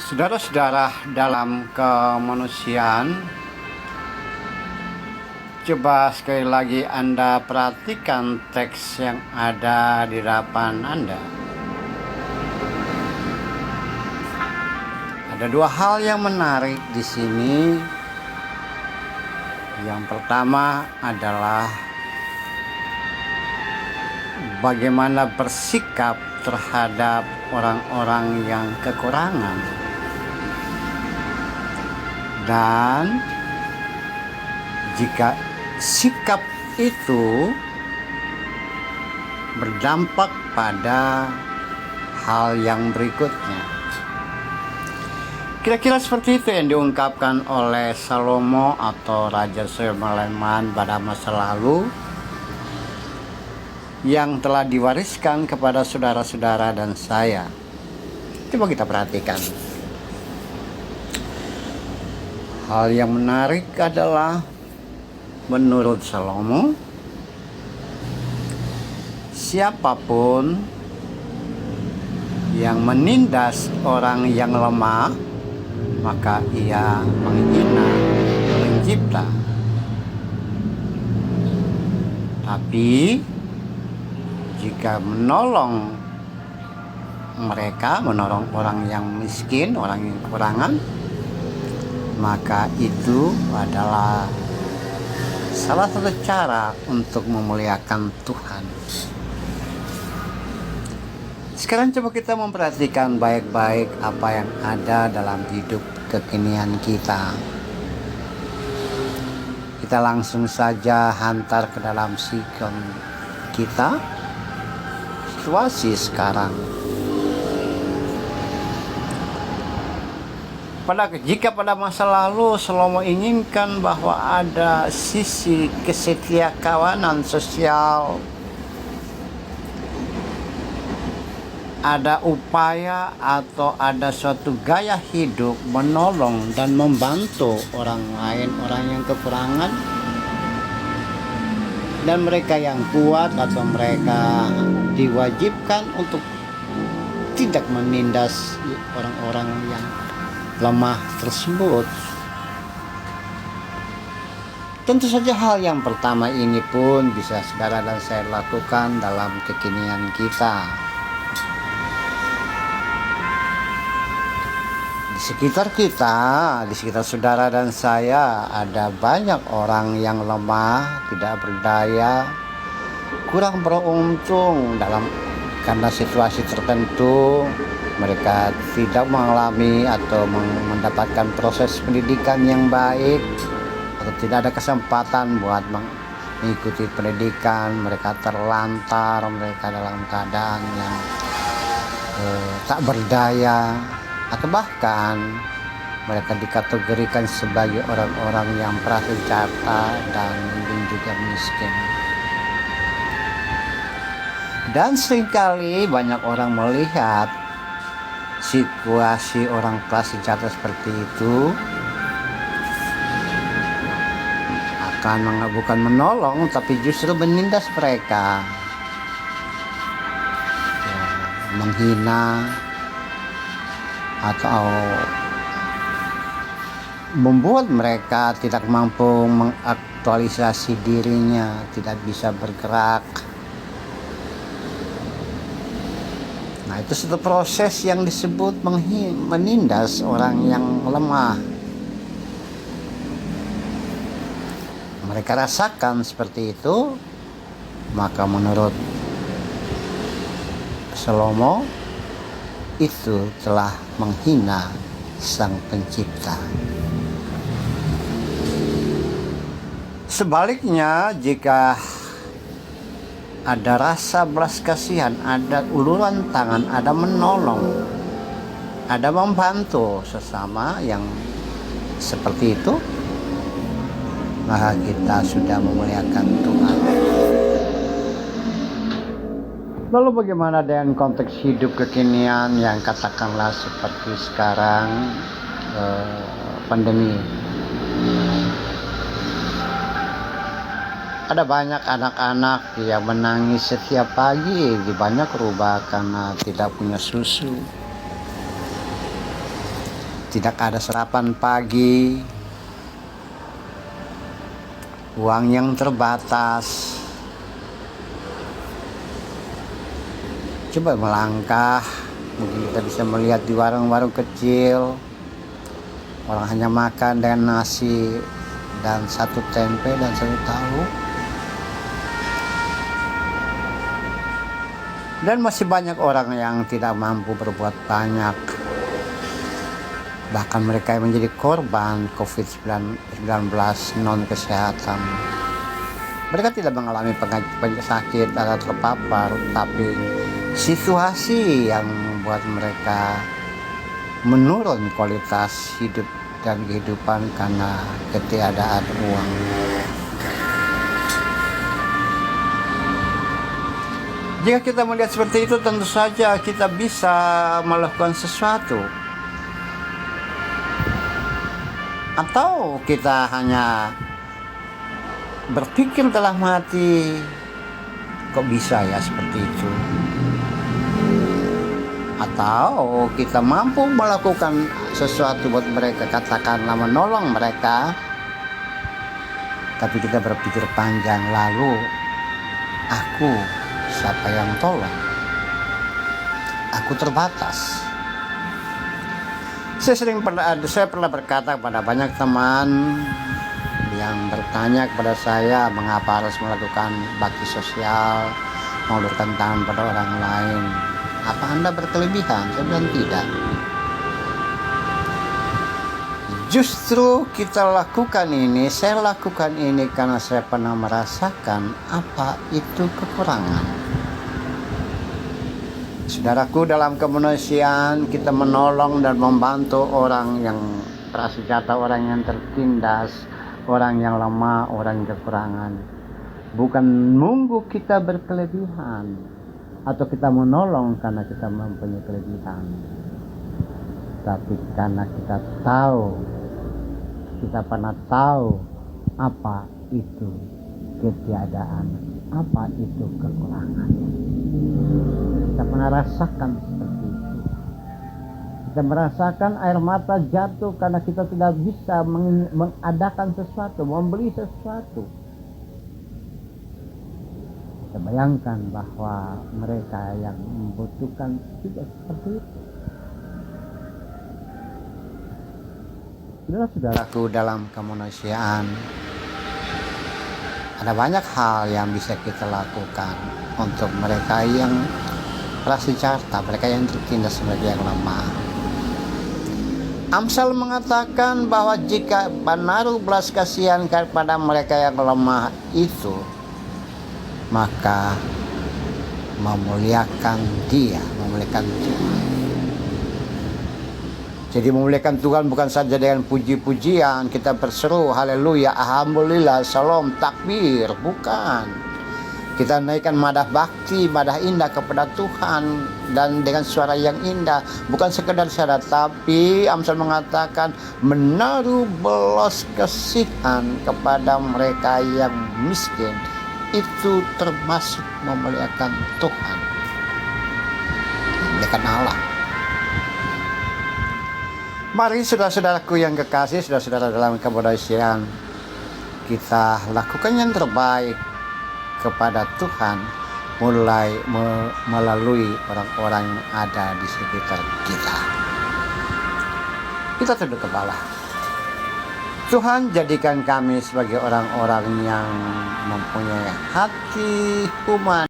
Saudara-saudara dalam kemanusiaan, coba sekali lagi Anda perhatikan teks yang ada di hadapan Anda. Ada dua hal yang menarik di sini. Yang pertama adalah bagaimana bersikap terhadap orang-orang yang kekurangan. Dan jika sikap itu berdampak pada hal yang berikutnya. Kira-kira seperti itu yang diungkapkan oleh Salomo atau Raja Sulaiman pada masa lalu, yang telah diwariskan kepada saudara-saudara dan saya. Coba kita perhatikan. Hal yang menarik adalah menurut Salomo, siapapun yang menindas orang yang lemah, maka ia menghina pencipta. Tapi jika menolong mereka, menolong orang yang miskin, orang yang kekurangan, maka itu adalah salah satu cara untuk memuliakan Tuhan. Sekarang coba kita memperhatikan baik-baik apa yang ada dalam hidup kekinian kita. Kita langsung saja hantar ke dalam sikon kita, situasi sekarang. Jika pada masa lalu Salomo inginkan bahwa ada sisi kesetiakawanan sosial, ada upaya atau ada suatu gaya hidup menolong dan membantu orang lain, orang yang kekurangan, dan mereka yang kuat atau mereka diwajibkan untuk tidak menindas orang-orang yang lemah tersebut. Tentu saja hal yang pertama ini pun bisa saudara dan saya lakukan dalam kekinian kita. Di sekitar kita, di sekitar saudara dan saya, ada banyak orang yang lemah, tidak berdaya, kurang beruntung karena situasi tertentu. Mereka tidak mengalami atau mendapatkan proses pendidikan yang baik, atau tidak ada kesempatan buat mengikuti pendidikan. Mereka terlantar, mereka dalam keadaan yang tak berdaya, atau bahkan mereka dikategorikan sebagai orang-orang yang prasejahtera dan juga miskin. Dan seringkali banyak orang melihat situasi orang prasejahtera seperti itu bukan menolong, tapi justru menindas mereka, menghina atau membuat mereka tidak mampu mengaktualisasi dirinya, tidak bisa bergerak. Nah, itu satu proses yang disebut menindas orang yang lemah. Mereka rasakan seperti itu, maka menurut Salomo itu telah menghina Sang Pencipta. Sebaliknya, jika ada rasa belas kasihan, ada uluran tangan, ada menolong, ada membantu sesama yang seperti itu, maka kita sudah memuliakan Tuhan. Lalu bagaimana dengan konteks hidup kekinian yang katakanlah seperti sekarang, pandemi? Ada banyak anak-anak yang menangis setiap pagi di banyak rumah karena tidak punya susu. tidak ada sarapan pagi, uang yang terbatas. Coba melangkah, mungkin kita bisa melihat di warung-warung kecil, orang hanya makan dengan nasi dan satu tempe dan satu tahu. Dan masih banyak orang yang tidak mampu berbuat banyak. Bahkan mereka yang menjadi korban COVID-19 non-kesehatan. Mereka tidak mengalami sakit atau terpapar, tapi situasi yang membuat mereka menurun kualitas hidup dan kehidupan karena ketiadaan uang. Jika kita melihat seperti itu, tentu saja kita bisa melakukan sesuatu. Atau kita hanya berpikir dalam hati, kok bisa ya seperti itu? Atau kita mampu melakukan sesuatu buat mereka, katakanlah menolong mereka, tapi kita berpikir panjang, lalu aku siapa yang tolong? Aku terbatas. Saya pernah berkata kepada banyak teman yang bertanya kepada saya mengapa harus melakukan bakti sosial, mengulurkan tangan pada orang lain. Apa Anda berkelebihan? Saya bilang tidak. Justru kita lakukan ini, saya lakukan ini karena saya pernah merasakan apa itu kekurangan. Saudaraku, dalam kemanusiaan kita menolong dan membantu orang yang prasejahtera, orang yang tertindas, orang yang lemah, orang yang kekurangan. Bukan nunggu kita berkelebihan atau kita menolong karena kita mempunyai kelebihan, tapi karena kita tahu, kita pernah tahu apa itu ketiadaan, apa itu kekurangan. Kita pernah rasakan seperti itu. Kita merasakan air mata jatuh karena kita tidak bisa mengadakan sesuatu, membeli sesuatu. Kita bayangkan bahwa mereka yang membutuhkan tidak seperti itu. Saudara-saudaraku, dalam kemanusiaan ada banyak hal yang bisa kita lakukan untuk mereka yang prasejahtera, mereka yang tertindas, mereka yang lemah. Amsal mengatakan bahwa jika menaruh belas kasihan kepada mereka yang lemah itu, maka memuliakan Dia, memuliakan Tuhan. Jadi memuliakan Tuhan bukan saja dengan puji-pujian, kita berseru haleluya, alhamdulillah, salam, takbir, bukan. Kita naikkan madah bakti, madah indah kepada Tuhan dan dengan suara yang indah, bukan sekedar syarat, tapi Amsal mengatakan menaruh belas kasihan kepada mereka yang miskin. Itu termasuk memuliakan Tuhan, memuliakan Allah. Mari saudara-saudaraku yang kekasih, saudara-saudara dalam kemanusiaan, kita lakukan yang terbaik kepada Tuhan melalui orang-orang yang ada di sekitar kita. Kita tunduk kepala. Tuhan, jadikan kami sebagai orang-orang yang mempunyai hati human